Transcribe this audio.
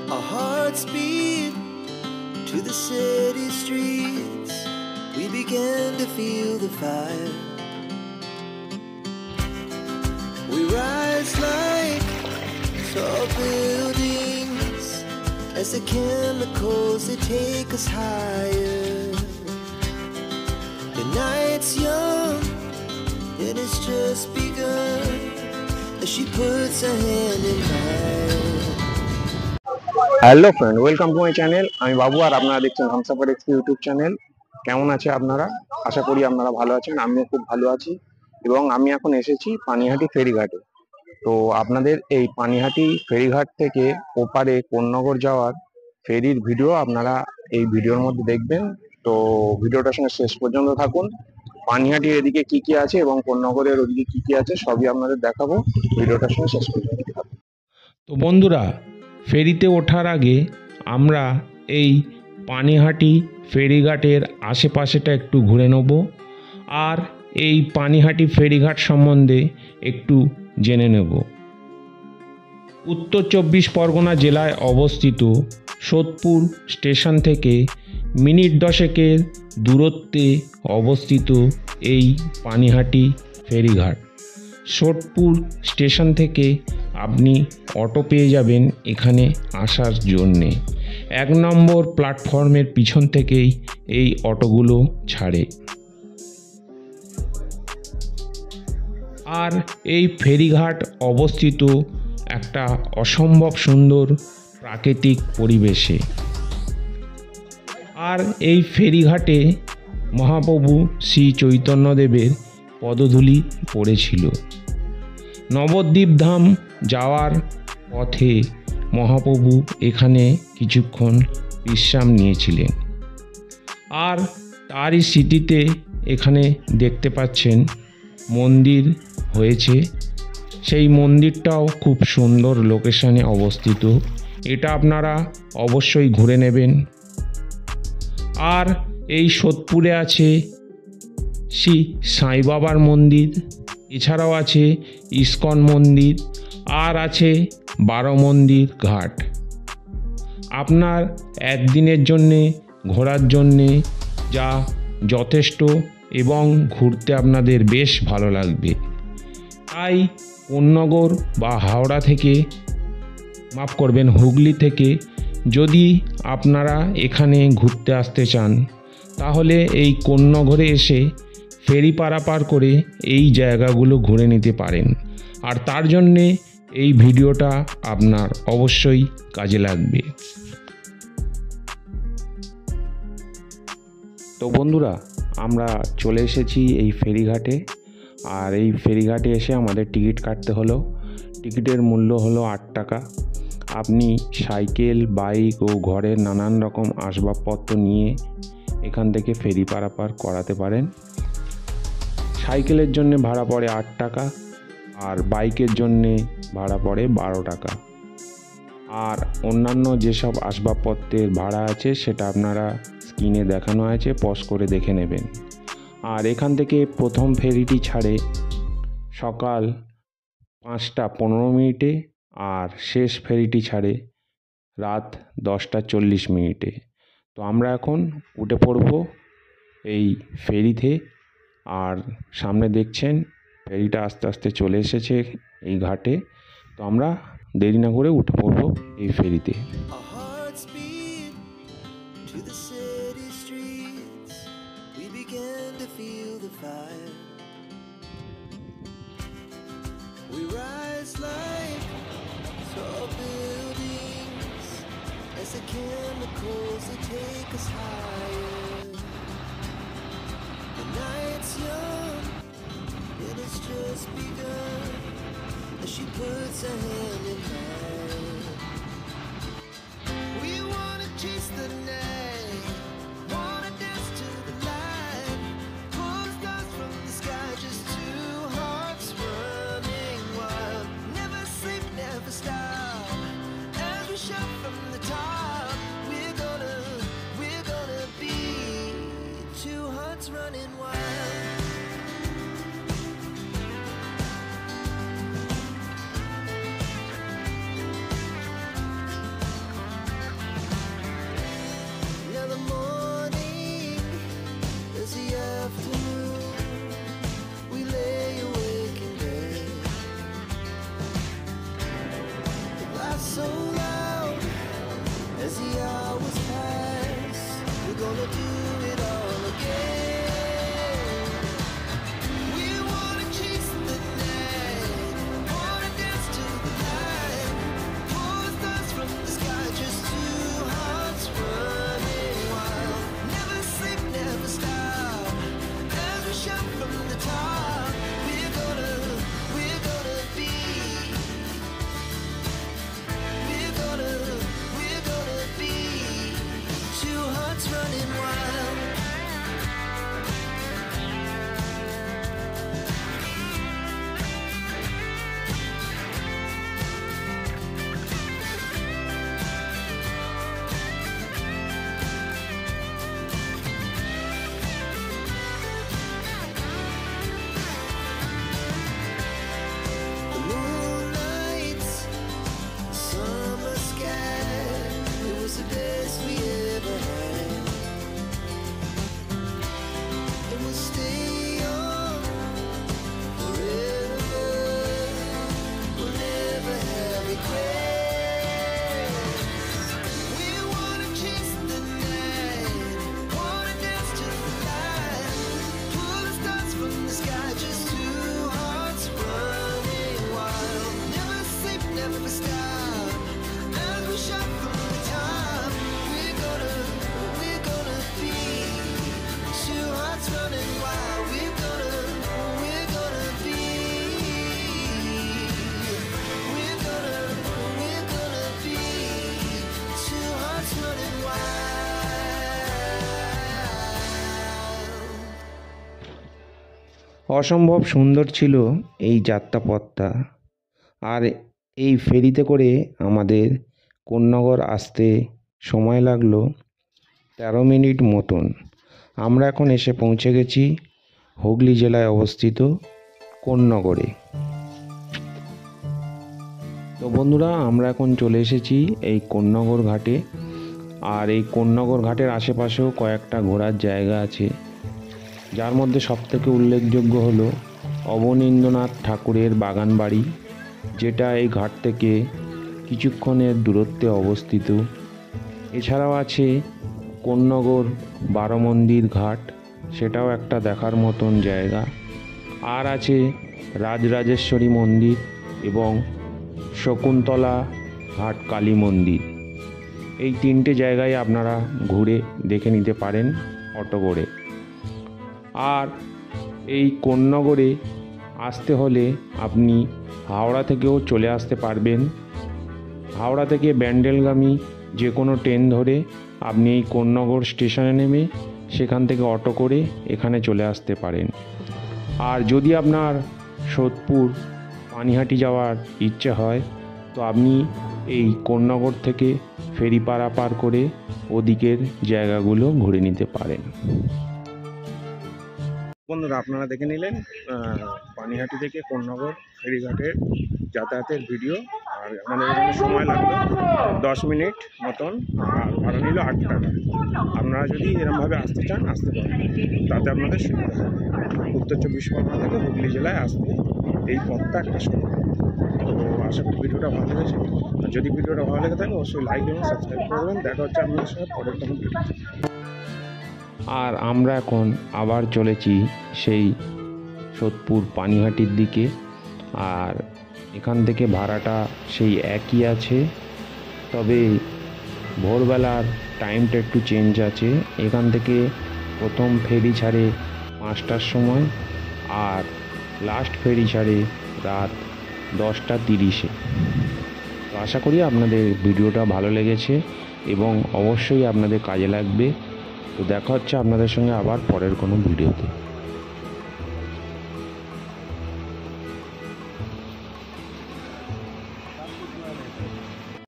Our hearts beat to the city streets. We began to feel the fire. We rise like tall buildings as the chemicals, they take us higher. The night's young and it's just begun as she puts her hand in mine. Hello friend, welcome to my channel. আমি বাবু আর আপনারা দেখছেন Humsafar x YouTube channel. কেমন আছে আপনারা? আশা করি আপনারা ভালো আছেন, আমিও খুব ভালো আছি। এবং আমি এখন এসেছি পানিহাটি ফেরিঘাটে। তো আপনাদের এই পানিহাটি ফেরিঘাট থেকে ওপারে কোন্নগর যাওয়ার ফেরির ভিডিও আপনারা এই ভিডিওর মধ্যে দেখবেন। তো ভিডিওটার সঙ্গে শেষ পর্যন্ত থাকুন। পানিহাটির এদিকে কি কি আছে এবং কোন্নগরের ওদিকে কি কি আছে সবই আপনাদের দেখাবো। ভিডিওটার সঙ্গে শেষ পর্যন্ত থাকুন। তো বন্ধুরা, ফেরিতে ওঠার আগে আমরা এই পানিহাটি ফেরিঘাটের আশেপাশেটা একটু ঘুরে নেব আর এই পানিহাটি ফেরিঘাট সম্বন্ধে একটু জেনে নেব। উত্তর 24 পরগনা জেলায় অবস্থিত সোদপুর স্টেশন থেকে মিনিট 10 দূরত্বে অবস্থিত এই পানিহাটি ফেরিঘাট। সোদপুর স্টেশন থেকে আপনি অটো পেয়ে যাবেন এখানে আসার জন্যে। 1 নম্বর প্ল্যাটফর্মের পিছন থেকেই এই অটোগুলো ছাড়ে। আর এই ফেরিঘাট অবস্থিত একটা অসম্ভব সুন্দর প্রাকৃতিক পরিবেশে। আর এই ফেরিঘাটে মহাপ্রভু শ্রী চৈতন্যদেবের পদধূলি পড়েছিল। নবদ্বীপ ধাম যাওয়ার পথে মহাপ্রভু এখানে কিছুক্ষণ বিশ্রাম নিয়েছিলেন। আর তারই স্মৃতিতে এখানে দেখতে পাচ্ছেন মন্দির হয়েছে। সেই মন্দিরটাও খুব সুন্দর লোকেশনে অবস্থিত। এটা আপনারা অবশ্যই ঘুরে নেবেন। আর এই সোদপুরে আছে শ্রী সাই বাবার মন্দির, এছাড়াও আছে ইস্কন মন্দির, আর আছে 12 মন্দির ঘাট। আপনার একদিনের জন্যে ঘোরার জন্যে যা যথেষ্ট এবং ঘুরতে আপনাদের বেশ ভালো লাগবে। তাই কোন্নগর বা হাওড়া থেকে, মাফ করবেন, হুগলি থেকে যদি আপনারা এখানে ঘুরতে আসতে চান তাহলে এই কোন্নগরে এসে ফেরি পারাপার করে এই জায়গাগুলো ঘুরে নিতে পারেন। আর তার জন্যে এই ভিডিওটা আপনার অবশ্যই কাজে লাগবে। তো বন্ধুরা, আমরা চলে এসেছি এই ফেরিঘাটে। আর এই ফেরিঘাটে এসে আমাদের টিকিট কাটতে হলো। টিকিটের মূল্য হলো 8 টাকা। আপনি সাইকেল, বাইক ও ঘরের নানান রকম আসবাবপত্র নিয়ে এখান থেকে ফেরি পারাপার করাতে পারেন। সাইকেলের জন্য ভাড়া পড়ে 8 টাকা আর বাইকের জন্যে ভাড়া পড়ে 12 টাকা। আর অন্যান্য যেসব আসবাবপত্রের ভাড়া আছে সেটা আপনারা স্ক্রিনে দেখানো আছে, পজ করে দেখে নেবেন। আর এখান থেকে প্রথম ফেরিটি ছাড়ে সকাল 5:15 আর শেষ ফেরিটি ছাড়ে রাত 10:40। তো আমরা এখন উঠে পড়ব এই ফেরিতে। আর সামনে দেখছেন ফেরিটা আস্তে আস্তে চলে এসেছে এই ঘাটে। তো আমরা দেরি না করে উঠে পড়ব এই ফেরিতে। The chemicals, they take us higher. The night's young and it's just begun as she puts her hand in mine. We wanna chase the night, wanna dance to the light, pull stars from the sky, just two hearts running wild. Never sleep, never stop, as we shout from the top. Running wild. so loud as the hours pass. We're gonna do it all again. We wanna chase the night, wanna dance to the light. Pull the stars from the sky, just two hearts running wild. Never sleep, never stop, as we shout from the top. We're gonna be. We're gonna be two hearts running wild. The moonlight, summer sky, it was the best we ever had. And we'll stay young forever. We'll never have regrets. We wanna chase the night, wanna dance to the light. Pull the stars from the sky, just two hearts running wild. Never sleep, never stop, as we shout from the top. We're gonna be two hearts running wild. We're gonna be. We're gonna be two hearts running wild. অসম্ভব সুন্দর ছিল এই যাত্রাপথটা। আর এই ফেরিতে করে আমাদের কোন্নগর আসতে সময় লাগলো 13 মিনিট মতন। আমরা এখন এসে পৌঁছে গেছি হুগলি জেলায় অবস্থিত কোন্নগরে। তো বন্ধুরা, আমরা এখন চলে এসেছি এই কোন্নগর ঘাটে। আর এই কোন্নগর ঘাটের আশেপাশেও কয়েকটা ঘোরার জায়গা আছে, যার মধ্যে সবথেকে উল্লেখযোগ্য হলো অবনীন্দ্রনাথ ঠাকুরের বাগান বাড়ি, যেটা এই ঘাট থেকে কিছুক্ষণের দূরত্বে অবস্থিত। এছাড়াও আছে কোন্নগর বারমন্দির ঘাট, সেটাও একটা দেখার মতন জায়গা। আর আছে রাজরাজেশ্বরী মন্দির এবং শকুন্তলা ঘাট কালী মন্দির। এই তিনটে জায়গায় আপনারা ঘুরে দেখে নিতে পারেন অটো করে। আর এই কোন্নগরে আসতে হলে আপনি হাওড়া থেকেও চলে আসতে পারবেন। হাওড়া থেকে ব্যান্ডেলগামী যে কোনো ট্রেন ধরে আপনি এই কোন্নগর স্টেশনে নেমে সেখান থেকে অটো করে এখানে চলে আসতে পারেন। আর যদি আপনার সোদপুর পানিহাটি যাওয়ার ইচ্ছে হয় তো আপনি এই কোন্নগর থেকে ফেরি পারাপার করে ওদিকের জায়গাগুলো ঘুরে নিতে পারেন। বন্ধুরা, আপনারা দেখে নিলেন পানিহাটি থেকে কোন্নগর ফেরিঘাটের যাতায়াতের ভিডিও। আর আমাদের এখানে সময় লাগলো 10 মিনিট মতন, আর ভাড়া নিল 8 টাকা। আপনারা যদি এরমভাবে আসতে চান আসতে পারেন, তাতে আপনাদের সুবিধা হবে। উত্তর 24 পরগনা থেকে হুগলি জেলায় আসতে এই পথটা একটা সুবিধা। তো আশা করি ভিডিওটা ভালো লেগেছে। আর যদি ভিডিওটা ভালো লেগে থাকে অবশ্যই লাইক এবং সাবস্ক্রাইব করবেন। দেখা হচ্ছে আপনাদের সঙ্গে পরের কোনো ভিডিও। আর আমরা এখন আবার চলেছি সেই সোদপুর পানিহাটির দিকে। আর এখান থেকে ভাড়াটা সেই একই আছে, তবে ভোরবেলার টাইমটা একটু চেঞ্জ আছে। এখান থেকে প্রথম ফেরি ছাড়ে 5টার সময়, আর লাস্ট ফেরি ছাড়ে রাত 10:30-এ। তো আশা করি আপনাদের ভিডিওটা ভালো লেগেছে এবং অবশ্যই আপনাদের কাজে লাগবে। তো দেখা হচ্ছে আপনাদের সঙ্গে আবার পরের কোনো ভিডিওতে।